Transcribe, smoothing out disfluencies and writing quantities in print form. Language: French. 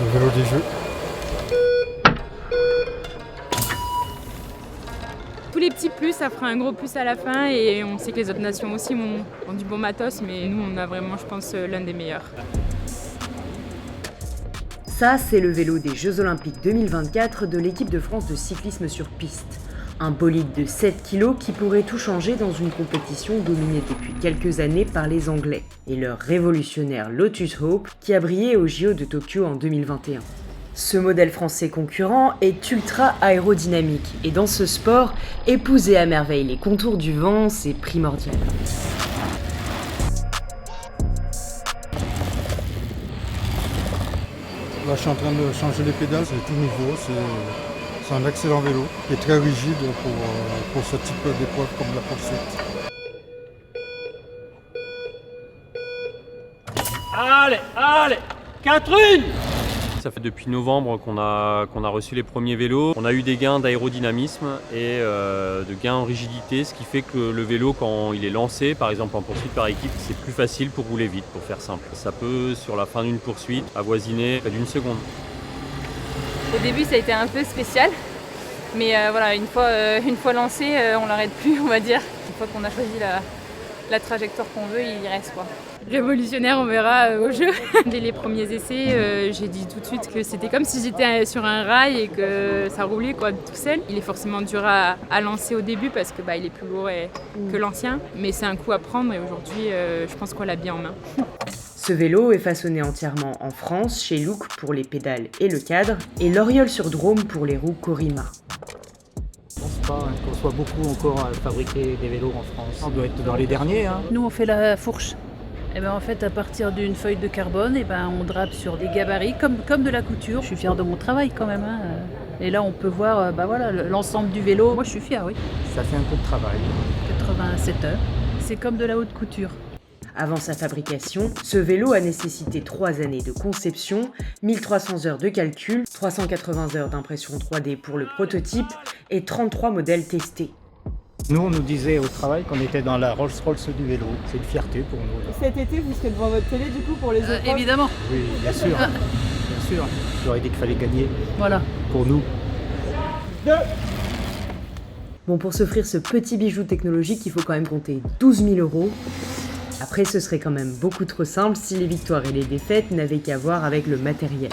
Le vélo des Jeux. Tous les petits plus, ça fera un gros plus à la fin et on sait que les autres nations aussi ont du bon matos, mais nous on a vraiment, je pense, l'un des meilleurs. Ça, c'est le vélo des Jeux Olympiques 2024 de l'équipe de France de cyclisme sur piste. Un bolide de 7 kg qui pourrait tout changer dans une compétition dominée depuis quelques années par les Anglais. Et leur révolutionnaire Lotus Hope qui a brillé aux JO de Tokyo en 2021. Ce modèle français concurrent est ultra aérodynamique et dans ce sport, épouser à merveille les contours du vent, c'est primordial. Là, je suis en train de changer les pédales, c'est tout nouveau. C'est un excellent vélo qui est très rigide pour ce type d'épreuve comme la poursuite. Allez, Catherine! Ça fait depuis novembre qu'on a reçu les premiers vélos. On a eu des gains d'aérodynamisme et de gains en rigidité, ce qui fait que le vélo, quand il est lancé, par exemple en poursuite par équipe, c'est plus facile pour rouler vite, pour faire simple. Ça peut, sur la fin d'une poursuite, avoisiner près d'une seconde. Au début ça a été un peu spécial, mais voilà, une fois lancé, on l'arrête plus, on va dire. Une fois qu'on a choisi la trajectoire qu'on veut, il y reste quoi. Révolutionnaire, on verra au jeu. Dès les premiers essais, j'ai dit tout de suite que c'était comme si j'étais sur un rail et que ça roulait quoi, tout seul. Il est forcément dur à lancer au début parce que il est plus lourd que l'ancien, mais c'est un coup à prendre et aujourd'hui, je pense qu'on l'a bien en main. Ce vélo est façonné entièrement en France chez Look pour les pédales et le cadre et L'Oriole sur Drôme pour les roues Corima. Je pense pas qu'on soit beaucoup encore à fabriquer des vélos en France. On doit être dans les derniers. Nous, on fait la fourche. En fait, à partir d'une feuille de carbone, on drape sur des gabarits comme de la couture. Je suis fière de mon travail quand même. Et là, on peut voir l'ensemble du vélo. Moi, je suis fière, oui. Ça fait un peu de travail. 87 heures. C'est comme de la haute couture. Avant sa fabrication, ce vélo a nécessité 3 années de conception, 1300 heures de calcul, 380 heures d'impression 3D pour le prototype et 33 modèles testés. Nous, on nous disait au travail qu'on était dans la Rolls-Royce du vélo. C'est une fierté pour nous. Cet été, vous serez devant votre télé du coup pour les épreuves Évidemment. Oui, bien sûr. Bien sûr. J'aurais dit qu'il fallait gagner. Voilà. Pour nous. Bon, pour s'offrir ce petit bijou technologique, il faut quand même compter 12 000 €. Après, ce serait quand même beaucoup trop simple si les victoires et les défaites n'avaient qu'à voir avec le matériel.